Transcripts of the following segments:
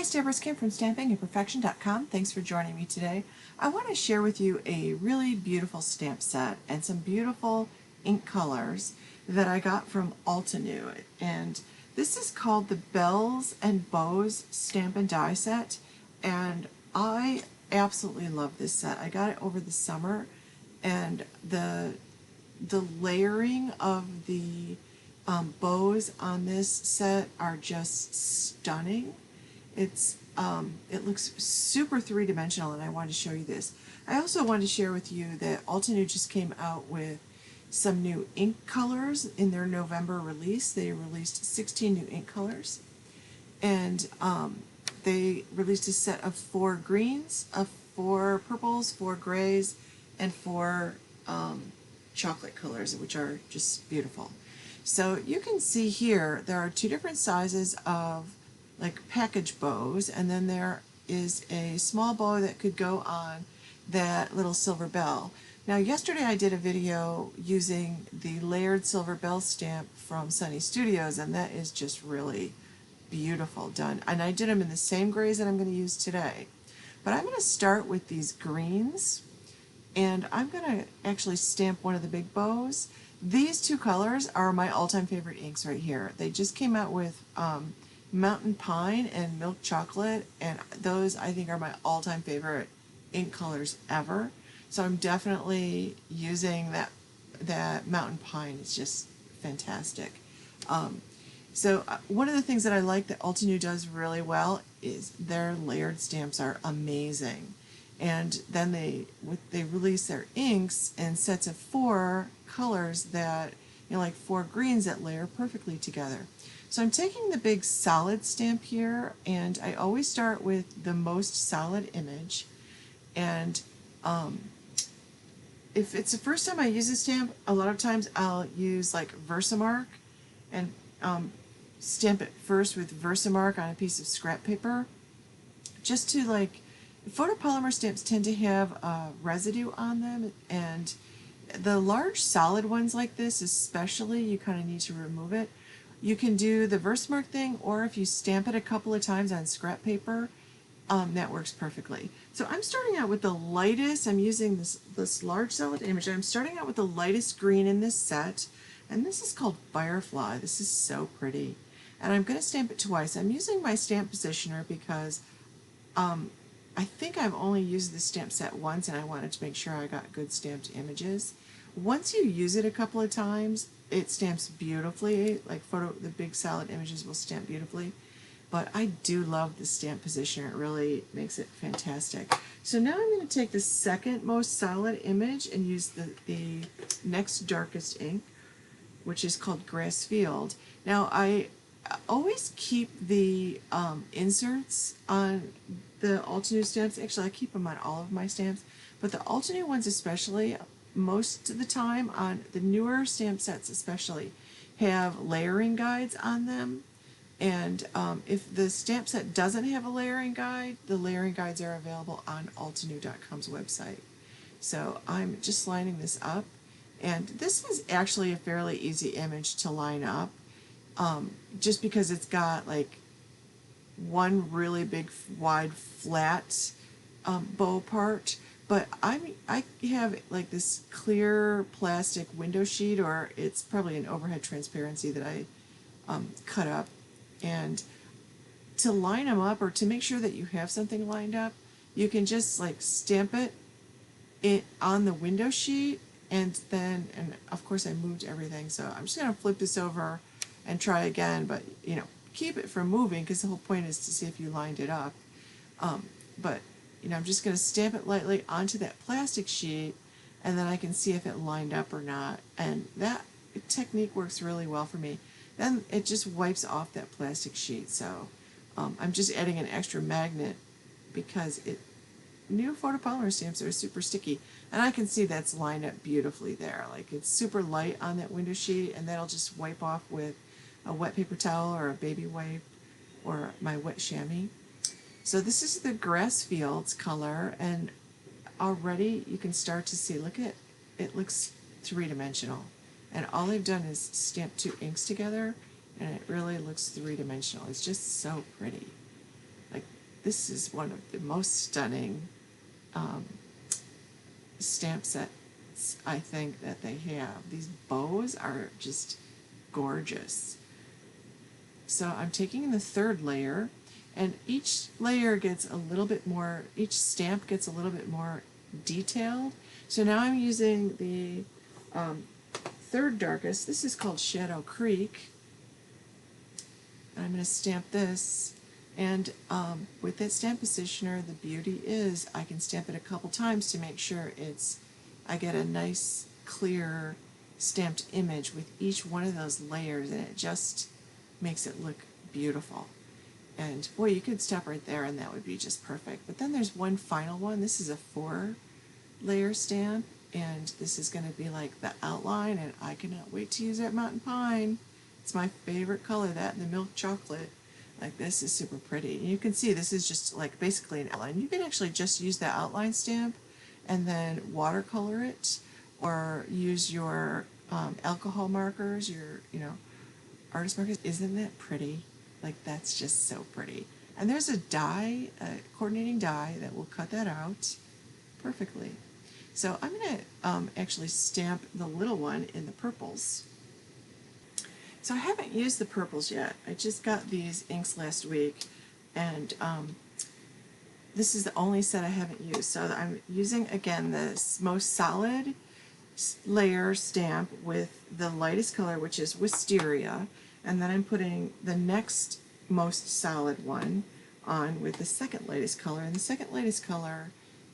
it's Deborah Skim from stampingandperfection.com. Thanks for joining me today. I want to share with you a really beautiful stamp set and some beautiful ink colors that I got from Altenew. And this is called the Bells and Bows Stamp and Die set, and I absolutely love this set. I got it over the summer, and the layering of the bows on this set are just stunning. It looks super three-dimensional, and I wanted to show you this. I also wanted to share with you that Altenew just came out with some new ink colors in their November release. They released 16 new ink colors, and they released a set of 4 greens, 4 purples, 4 grays, and 4 chocolate colors, which are just beautiful. So you can see here there are 2 different sizes of like package bows, and then there is a small bow that could go on that little silver bell. Now yesterday I did a video using the layered silver bell stamp from Sunny Studios, and that is just really beautiful done. And I did them in the same grays that I'm going to use today. But I'm going to start with these greens, and I'm going to actually stamp one of the big bows. These 2 colors are my all-time favorite inks right here. They just came out with Mountain Pine and Milk Chocolate, and those I think are my all-time favorite ink colors ever. So I'm definitely using that Mountain Pine. It's just fantastic. So one of the things that I like that Altenew does really well is their layered stamps are amazing. And then they release their inks in sets of 4 colors that, like 4 greens that layer perfectly together. So I'm taking the big solid stamp here, and I always start with the most solid image. And if it's the first time I use a stamp, a lot of times I'll use like Versamark and stamp it first with Versamark on a piece of scrap paper, just to like, photopolymer stamps tend to have residue on them, and the large solid ones like this especially, you kind of need to remove it. You can do the Versamark thing, or if you stamp it a couple of times on scrap paper, that works perfectly. So I'm starting out with the lightest, I'm using this large solid image, I'm starting out with the lightest green in this set, and this is called Firefly. This is so pretty. And I'm going to stamp it twice. I'm using my stamp positioner because I think I've only used this stamp set once, and I wanted to make sure I got good stamped images. Once you use it a couple of times, it stamps beautifully. Like the big solid images will stamp beautifully. But I do love the stamp positioner. It really makes it fantastic. So now I'm going to take the second most solid image and use the next darkest ink, which is called Grass Field. Now I always keep the inserts on the Altenew stamps. Actually, I keep them on all of my stamps, but the Altenew ones especially, most of the time on the newer stamp sets especially, have layering guides on them. And if the stamp set doesn't have a layering guide, the layering guides are available on Altenew.com's website. So I'm just lining this up, and this is actually a fairly easy image to line up, just because it's got like one really big wide flat bow part, but I have like this clear plastic window sheet, or it's probably an overhead transparency that I cut up. And to line them up, or to make sure that you have something lined up, you can just like stamp it on the window sheet, and then, and of course I moved everything, so I'm just going to flip this over and try again, but keep it from moving, because the whole point is to see if you lined it up. But I'm just going to stamp it lightly onto that plastic sheet, and then I can see if it lined up or not, and that technique works really well for me. Then it just wipes off that plastic sheet. So I'm just adding an extra magnet because new photopolymer stamps are super sticky, and I can see that's lined up beautifully there. Like, it's super light on that window sheet, and that'll just wipe off with a wet paper towel or a baby wipe or my wet chamois. So this is the Grass Fields color, and already you can start to see, look at it, looks three-dimensional. And all I've done is stamp 2 inks together, and it really looks three-dimensional. It's just so pretty. Like, this is one of the most stunning stamp sets I think that they have. These bows are just gorgeous. So I'm taking the third layer, and each layer gets a little bit more, each stamp gets a little bit more detailed. So now I'm using the third darkest. This is called Shadow Creek. I'm going to stamp this, and with that stamp positioner, the beauty is I can stamp it a couple times to make sure I get a nice clear stamped image with each one of those layers, and it just makes it look beautiful. And boy, you could stop right there and that would be just perfect. But then there's one final one. This is a 4-layer stamp, and this is going to be like the outline, and I cannot wait to use that Mountain Pine. It's my favorite color, that and the milk chocolate. Like, this is super pretty. And you can see this is just like basically an outline. You can actually just use the outline stamp and then watercolor it, or use your alcohol markers, your artist markers. Isn't that pretty? Like, that's just so pretty. And there's a die, a coordinating die that will cut that out perfectly. So I'm going to actually stamp the little one in the purples. So I haven't used the purples yet. I just got these inks last week, and this is the only set I haven't used. So I'm using, again, this most solid layer stamp with the lightest color, which is Wisteria, and then I'm putting the next most solid one on with the second lightest color, and the second lightest color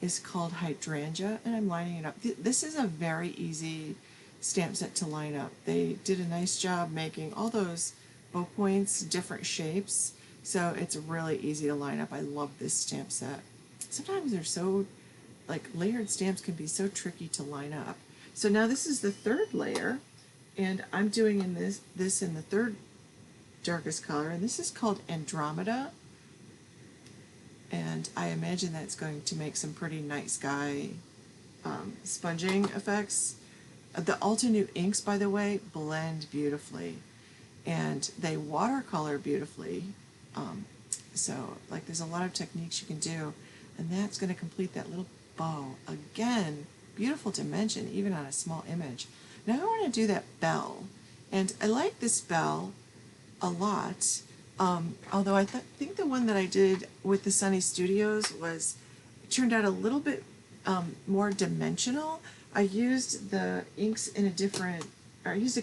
is called Hydrangea, and I'm lining it up. This is a very easy stamp set to line up. They did a nice job making all those bow points different shapes, so it's really easy to line up. I love this stamp set. Sometimes they're so, like, layered stamps can be so tricky to line up. So now this is the third layer, and I'm doing this in the third darkest color, and this is called Andromeda, and I imagine that's going to make some pretty night sky sponging effects. The Altenew inks, by the way, blend beautifully, and they watercolor beautifully. So, like, there's a lot of techniques you can do, and that's going to complete that little bow. Again, beautiful dimension, even on a small image. Now I want to do that bell, and I like this bell a lot, although I think the one that I did with the Sunny Studios turned out a little bit more dimensional. I used the inks in I used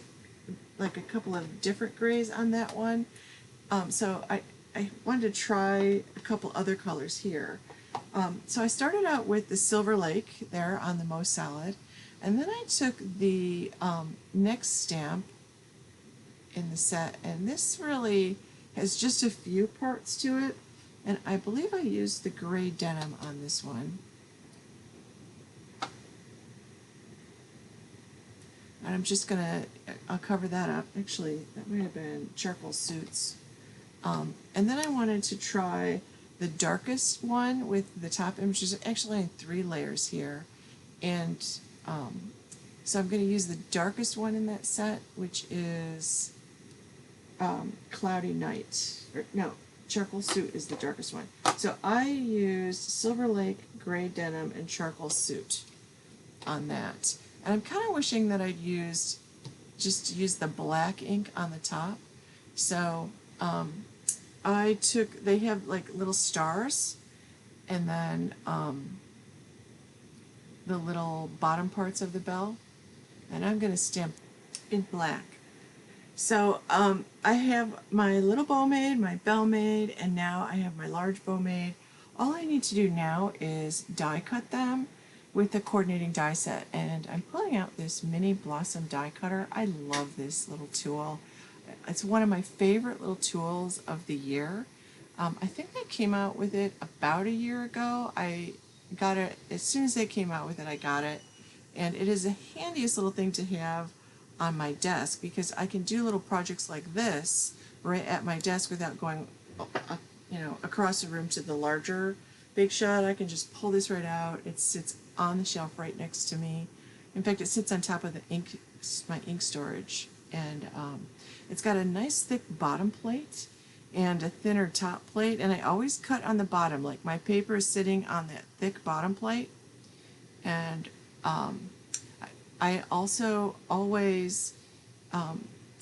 like a couple of different grays on that one, so I wanted to try a couple other colors here. So I started out with the Silver Lake there on the most solid, and then I took the next stamp in the set, and this really has just a few parts to it, and I believe I used the gray denim on this one. And I'm just I'll cover that up. Actually, that might have been Charcoal Suits. And then I wanted to try the darkest one with the top image. There's actually 3 layers here. And so I'm going to use the darkest one in that set, which is Cloudy Night. No, Charcoal Suit is the darkest one. So I used Silver Lake, Gray Denim, and Charcoal Suit on that. And I'm kind of wishing that I'd used the black ink on the top. So they have like little stars, and then the little bottom parts of the bell, and I'm going to stamp in black. So I have my little bow made, my bell made, and now I have my large bow made. All I need to do now is die cut them with the coordinating die set, and I'm pulling out this mini Blossom die cutter. I love this little tool. It's one of my favorite little tools of the year. I think they came out with it about a year ago. I got it as soon as they came out with it. I got it, and it is the handiest little thing to have on my desk, because I can do little projects like this right at my desk without going across the room to the larger Big Shot. I can just pull this right out. It sits on the shelf right next to me. In fact, it sits on top of my ink storage, and it's got a nice thick bottom plate, and a thinner top plate, and I always cut on the bottom, like my paper is sitting on that thick bottom plate. And I also always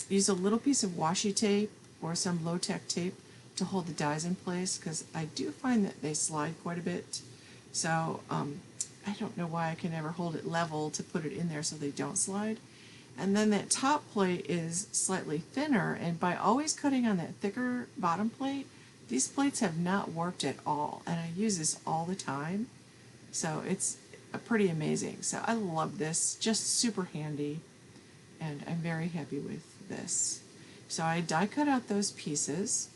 use a little piece of washi tape or some low-tech tape to hold the dies in place, because I do find that they slide quite a bit. So I don't know why I can never hold it level to put it in there so they don't slide. And then that top plate is slightly thinner, and by always cutting on that thicker bottom plate, these plates have not warped at all, and I use this all the time. So it's pretty amazing. So I love this, just super handy, and I'm very happy with this. So I die cut out those pieces,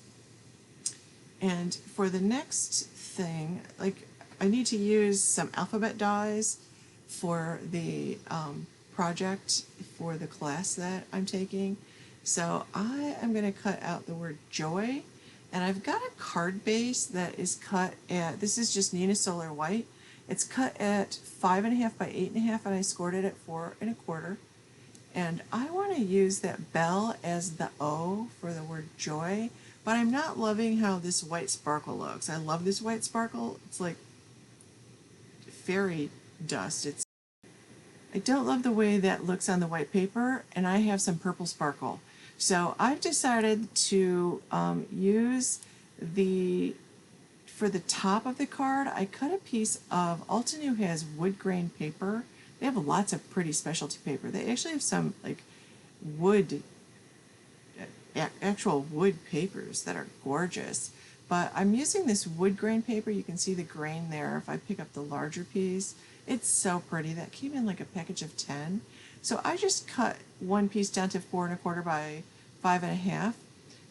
and for the next thing, like, I need to use some alphabet dies for the project for the class that I'm taking. So I am going to cut out the word joy, and I've got a card base that is cut at, this is just Nina Solar White. It's cut at 5.5 by 8.5, and I scored it at 4.25. And I want to use that bell as the O for the word joy, but I'm not loving how this white sparkle looks. I love this white sparkle. It's like fairy dust. I don't love the way that looks on the white paper, and I have some purple sparkle. So I've decided to use for the top of the card, I cut a piece of, Altenew has Woodgrain paper. They have lots of pretty specialty paper. They actually have some like wood, actual wood papers that are gorgeous. But I'm using this wood grain paper. You can see the grain there if I pick up the larger piece. It's so pretty. That came in like a package of 10. So I just cut one piece down to 4.25 by 5.5,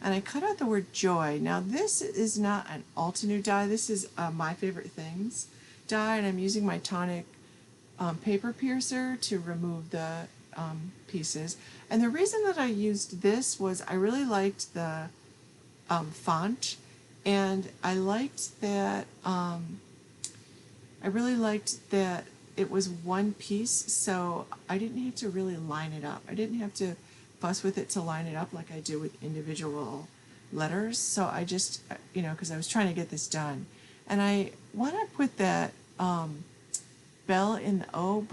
and I cut out the word joy. Now this is not an Altenew die. This is My Favorite Things die, and I'm using my tonic paper piercer to remove the pieces. And the reason that I used this was I really liked the font, and I really liked that it was one piece, so I didn't have to really line it up. I didn't have to fuss with it to line it up like I do with individual letters. So I just, because I was trying to get this done. And I want to put that bell in the O,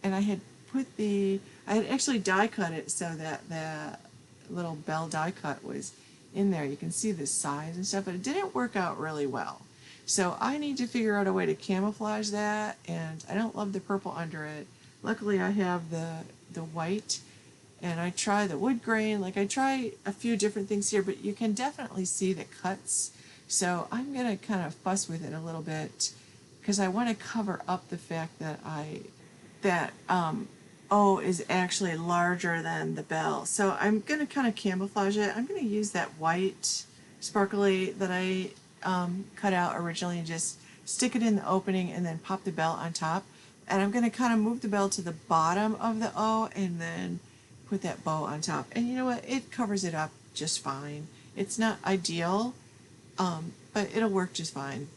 and I had actually die cut it so that the little bell die cut was in there. You can see the size and stuff, but it didn't work out really well. So I need to figure out a way to camouflage that, and I don't love the purple under it. Luckily I have the white, and I try the wood grain. Like, I try a few different things here, but you can definitely see the cuts. So I'm going to kind of fuss with it a little bit, because I want to cover up the fact that O is actually larger than the bell. So I'm going to kind of camouflage it. I'm going to use that white sparkly that I cut out originally and just stick it in the opening and then pop the bell on top. And I'm going to kind of move the bell to the bottom of the O and then put that bow on top. And you know what? It covers it up just fine. It's not ideal, but it'll work just fine.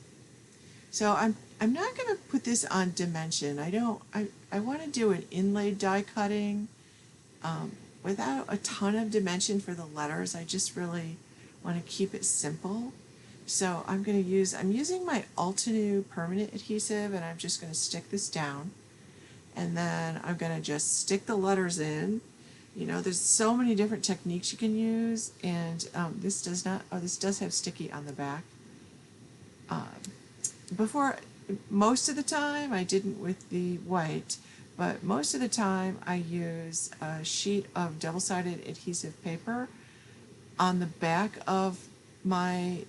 So I'm not going to put this on dimension. I want to do an inlaid die cutting without a ton of dimension for the letters. I just really want to keep it simple. So I'm using my Altenew permanent adhesive, and I'm just going to stick this down, and then I'm going to just stick the letters in. There's so many different techniques you can use, and this does not. Oh, this does have sticky on the back. Most of the time I didn't with the white, but most of the time I use a sheet of double-sided adhesive paper on the back of my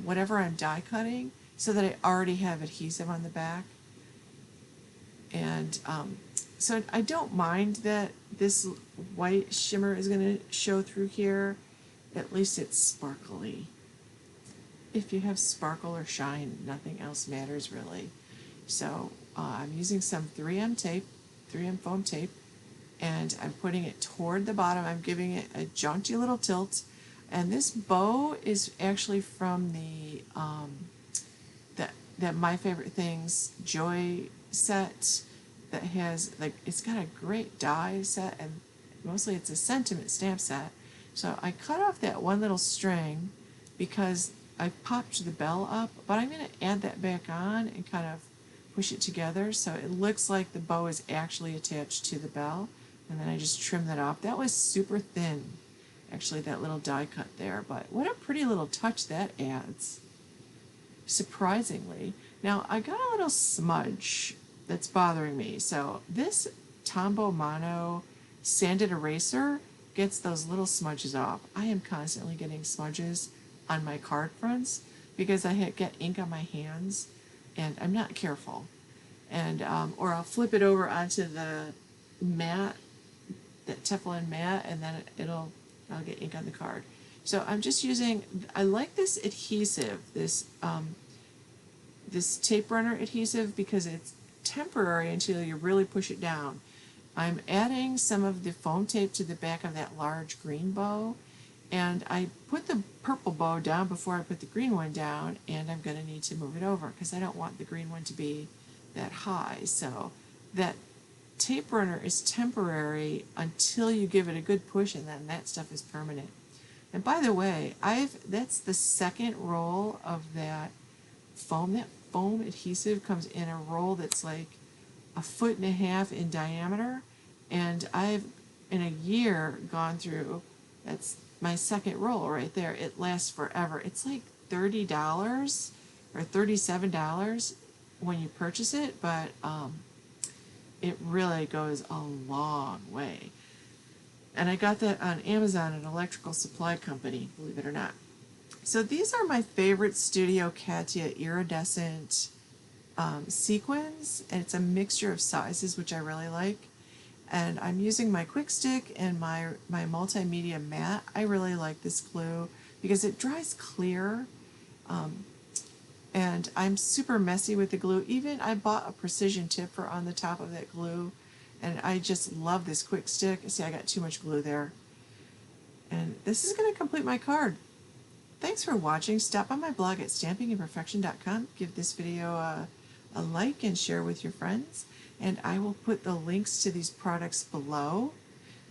whatever I'm die cutting, so that I already have adhesive on the back. And so I don't mind that this white shimmer is going to show through here. At least it's sparkly. If you have sparkle or shine, nothing else matters really. So I'm using some 3M foam tape, and I'm putting it toward the bottom. I'm giving it a jaunty little tilt. And this bow is actually from that My Favorite Things Joy set that has, like, it's got a great die set, and mostly it's a sentiment stamp set. So I cut off that one little string because I popped the bell up, but I'm going to add that back on and kind of push it together so it looks like the bow is actually attached to the bell, and then I just trim that off. That was super thin, actually, that little die cut there, but what a pretty little touch that adds, surprisingly. Now, I got a little smudge that's bothering me, so this Tombow Mono sanded eraser gets those little smudges off. I am constantly getting smudges on my card fronts because I get ink on my hands and I'm not careful. And or I'll flip it over onto the mat, that Teflon mat, and then I'll get ink on the card. So I'm just using, I like this adhesive, this tape runner adhesive, because it's temporary until you really push it down. I'm adding some of the foam tape to the back of that large green bow, and I put the purple bow down before I put the green one down, and I'm going to need to move it over because I don't want the green one to be that high. So that tape runner is temporary until you give it a good push, and then that stuff is permanent. And by the way, that's the second roll of that foam. That foam adhesive comes in a roll that's like 1.5 feet in diameter, and I've in a year gone through, that's my second roll right there. It lasts forever. It's like $30 or $37 when you purchase it, but it really goes a long way. And I got that on Amazon, an electrical supply company, believe it or not. So these are my favorite Studio Katia iridescent sequins, and it's a mixture of sizes, which I really like. And I'm using my quick stick and my multimedia mat. I really like this glue because it dries clear, and I'm super messy with the glue. Even I bought a precision tip for on the top of that glue, and I just love this quick stick. See, I got too much glue there. And this is going to complete my card. Thanks for watching. Stop on my blog at stampingimperfection.com. Give this video a like and share with your friends. And I will put the links to these products below.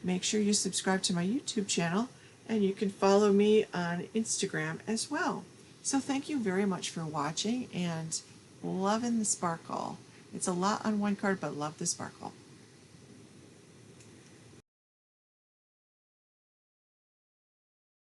Make sure you subscribe to my YouTube channel, and you can follow me on Instagram as well. So thank you very much for watching, and loving the sparkle. It's a lot on one card, but love the sparkle.